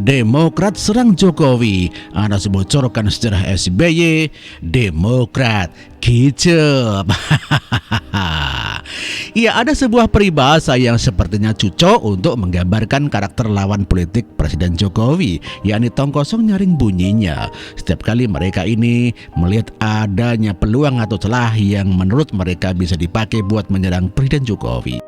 Demokrat serang Jokowi. Anas bocorkan sejarah SBY. Demokrat kicep. Ya, ada sebuah peribahasa yang sepertinya cocok untuk menggambarkan karakter lawan politik Presiden Jokowi, yakni tong kosong nyaring bunyinya. Setiap kali mereka ini melihat adanya peluang atau celah yang menurut mereka bisa dipakai buat menyerang Presiden Jokowi.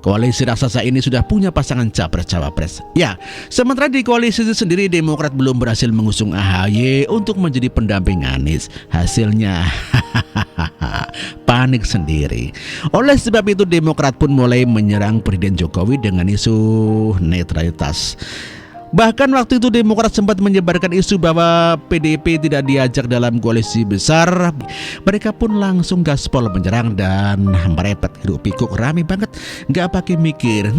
Koalisi raksasa ini sudah punya pasangan capres-cawapres. Ya, sementara di koalisi itu sendiri Demokrat belum berhasil mengusung AHY untuk menjadi pendamping Anies. Hasilnya panik sendiri. Oleh sebab itu Demokrat pun mulai menyerang Presiden Jokowi dengan isu netralitas. Bahkan waktu itu Demokrat sempat menyebarkan isu bahwa PDIP tidak diajak dalam koalisi besar. Mereka pun langsung gaspol menyerang dan merepet hiruk pikuk rame banget, nggak pakai mikir.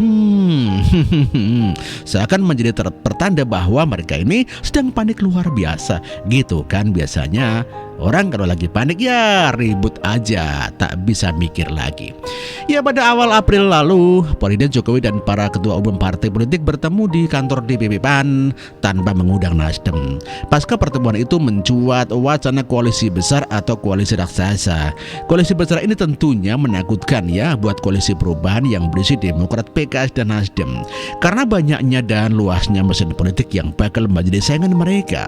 Seakan menjadi pertanda bahwa mereka ini sedang panik luar biasa. Gitu kan biasanya. Orang kalau lagi panik ya ribut aja, tak bisa mikir lagi. Ya, pada awal April lalu, Presiden Jokowi dan para ketua umum partai politik bertemu di kantor DPP PAN tanpa mengundang Nasdem. Pasca pertemuan itu mencuat wacana koalisi besar atau koalisi raksasa. Koalisi besar ini tentunya menakutkan ya buat koalisi perubahan yang berisi Demokrat, PKS, dan Nasdem. Karena banyaknya dan luasnya mesin politik yang bakal menjadi saingan mereka.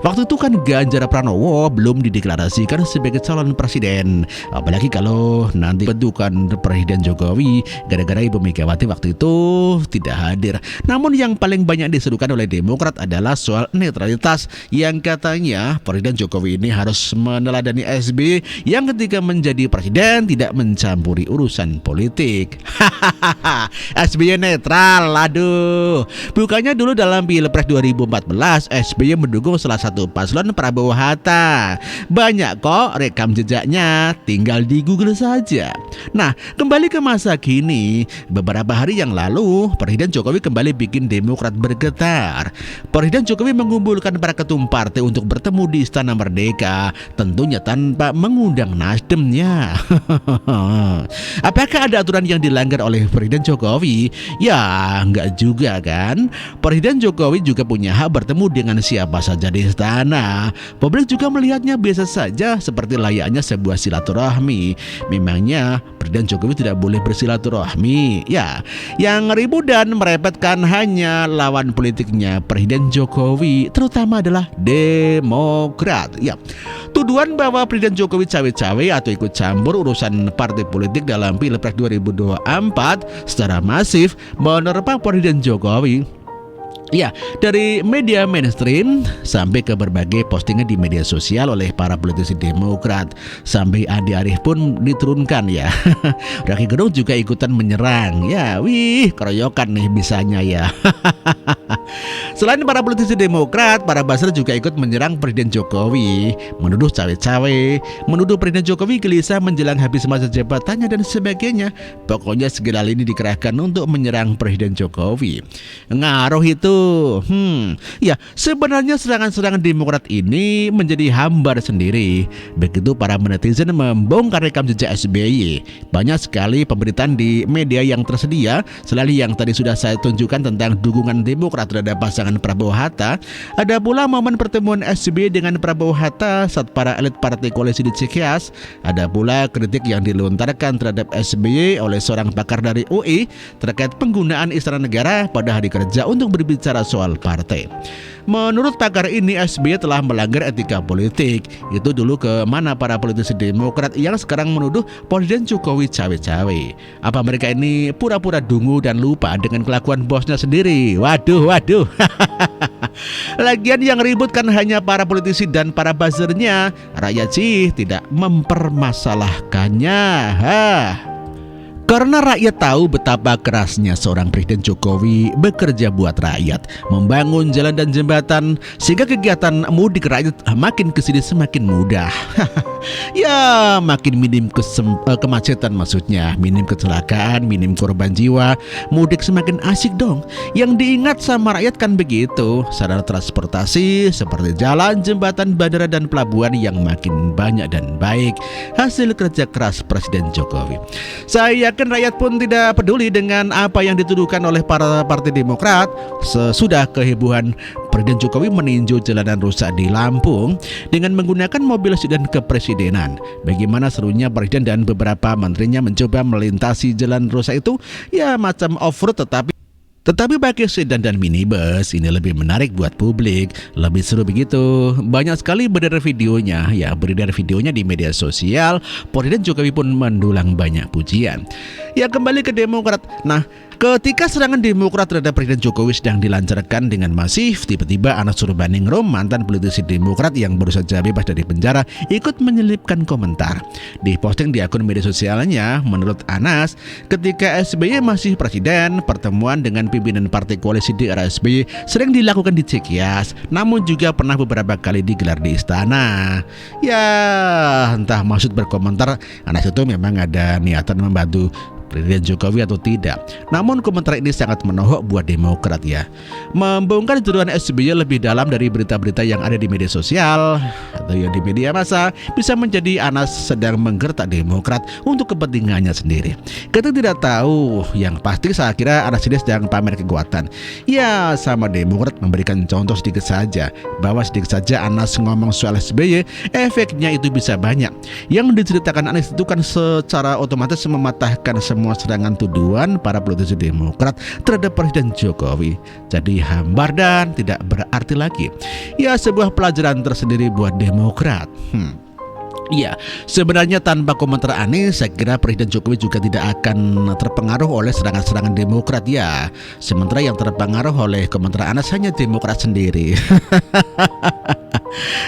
Waktu itu kan Ganjar Pranowo belum dideklarasikan sebagai calon presiden. Apalagi kalau nanti bentukan Presiden Jokowi gara-gara Ibu Megawati waktu itu tidak hadir. Namun yang paling banyak diserukan oleh Demokrat adalah soal netralitas yang katanya Presiden Jokowi ini harus meneladani SBY yang ketika menjadi presiden tidak mencampuri urusan politik. SBY netral, aduh. Bukannya dulu dalam Pilpres 2014 SBY mendukung salah satu paslon Prabowo Hatta. Banyak kok rekam jejaknya, tinggal di Google saja. Nah, kembali ke masa kini, beberapa hari yang lalu Presiden Jokowi kembali bikin Demokrat bergetar. Presiden Jokowi mengumpulkan para ketum partai untuk bertemu di Istana Merdeka, tentunya tanpa mengundang Nasdemnya. Apakah ada aturan yang dilanggar oleh Presiden Jokowi? Ya, enggak juga kan. Presiden Jokowi juga punya hak bertemu dengan siapa saja di istana. Publik juga melihatnya biasa saja seperti layaknya sebuah silaturahmi. Memangnya Presiden Jokowi tidak boleh bersilaturahmi? Ya, yang ribut dan merepotkan hanya lawan politiknya Presiden Jokowi, terutama adalah Demokrat. Ya, tuduhan bahwa Presiden Jokowi cawe-cawe atau ikut campur urusan partai politik dalam Pilpres 2024 secara masif menerpa Presiden Jokowi. Ya, dari media mainstream sampai ke berbagai postingan di media sosial oleh para politisi Demokrat. Sampai Andi Arief pun diturunkan ya. Rocky Gerung juga ikutan menyerang. Ya, wih, keroyokan nih bisanya ya. Selain para politisi Demokrat, para buzzer juga ikut menyerang Presiden Jokowi, menuduh cawe-cawe, menuduh Presiden Jokowi gelisah menjelang habis masa jabatannya dan sebagainya. Pokoknya segala lini dikerahkan untuk menyerang Presiden Jokowi. Ngaruh itu. Ya, sebenarnya serangan-serangan Demokrat ini menjadi hambar sendiri. Begitu para netizen membongkar rekam jejak SBY. Banyak sekali pemberitaan di media yang tersedia, selain yang tadi sudah saya tunjukkan tentang dukungan Demokrat terhadap pasangan Prabowo Hatta. Ada pula momen pertemuan SBY dengan Prabowo Hatta saat para elit partai koalisi di Cikeas. Ada pula kritik yang dilontarkan terhadap SBY oleh seorang pakar dari UI terkait penggunaan Istana Negara pada hari kerja untuk berbicara soal partai. Menurut pakar ini, SBY telah melanggar etika politik. Itu dulu ke mana para politisi Demokrat yang sekarang menuduh Presiden Jokowi cawe-cawe. Apa mereka ini pura-pura dungu dan lupa dengan kelakuan bosnya sendiri? Waduh. Lagian yang ribut kan hanya para politisi dan para buzzernya. Rakyat sih tidak mempermasalahkannya. Karena rakyat tahu betapa kerasnya seorang Presiden Jokowi bekerja buat rakyat, membangun jalan dan jembatan, sehingga kegiatan mudik rakyat makin kesini semakin mudah. Ya, makin minim kemacetan maksudnya, minim kecelakaan, minim korban jiwa, mudik semakin asik dong. Yang diingat sama rakyat kan begitu, sarana transportasi seperti jalan, jembatan, bandara, dan pelabuhan yang makin banyak dan baik. Hasil kerja keras Presiden Jokowi. Saya Bahkan rakyat pun tidak peduli dengan apa yang dituduhkan oleh para partai Demokrat. Sesudah kehebohan Presiden Jokowi meninjau jalanan rusak di Lampung dengan menggunakan mobil sedan kepresidenan. Bagaimana serunya Presiden dan beberapa menterinya mencoba melintasi jalan rusak itu, ya macam off-road tetapi pakai sedan dan minibus. Ini lebih menarik buat publik, lebih seru begitu. Banyak sekali beredar videonya, di media sosial. Presiden Jokowi pun mendulang banyak pujian. Ya, kembali ke Demokrat. Nah, ketika serangan Demokrat terhadap Presiden Jokowi sedang dilancarkan dengan masif, tiba-tiba Anas Urbaningrum, mantan politisi Demokrat yang baru saja bebas dari penjara, ikut menyelipkan komentar. Di posting di akun media sosialnya, menurut Anas, ketika SBY masih presiden, pertemuan dengan pimpinan partai koalisi di era SBY sering dilakukan di Cikeas, namun juga pernah beberapa kali digelar di istana. Ya, entah maksud berkomentar Anas itu memang ada niatan membantu Presiden Jokowi atau tidak. Namun komentar ini sangat menohok buat Demokrat ya. Membongkar jeruan SBY lebih dalam dari berita-berita yang ada di media sosial atau yang di media massa bisa menjadi Anas sedang menggertak Demokrat untuk kepentingannya sendiri. Kita tidak tahu, yang pasti saya kira Anas ini sedang pamer kekuatan. Ya, sama Demokrat memberikan contoh sedikit saja, bahwa sedikit saja Anas ngomong soal SBY, efeknya itu bisa banyak. Yang diceritakan Anas itu kan secara otomatis mematahkan semua serangan tuduhan para politisi Demokrat terhadap Presiden Jokowi. Jadi hambar dan tidak berarti lagi. Ya, sebuah pelajaran tersendiri buat Demokrat. Ya, sebenarnya tanpa komentar Anies, saya kira Presiden Jokowi juga tidak akan terpengaruh oleh serangan-serangan Demokrat ya. Sementara yang terpengaruh oleh komentar Anies hanya Demokrat sendiri.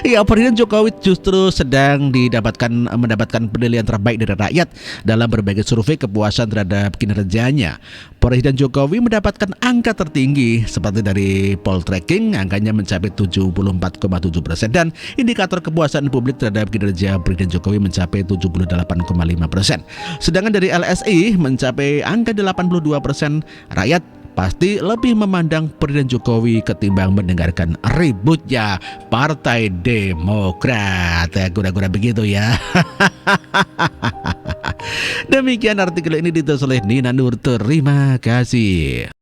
Ya, Presiden Jokowi justru sedang mendapatkan penilaian terbaik dari rakyat dalam berbagai survei kepuasan terhadap kinerjanya. Presiden Jokowi mendapatkan angka tertinggi seperti dari Poltreking, angkanya mencapai 74,7% dan indikator kepuasan publik terhadap kinerja Presiden Jokowi mencapai 78,5%. Sedangkan dari LSI mencapai angka 82%. Rakyat pasti lebih memandang Presiden Jokowi ketimbang mendengarkan ributnya Partai Demokrat. Kura-kura begitu ya. Demikian artikel ini ditulis oleh Nina Nur. Terima kasih.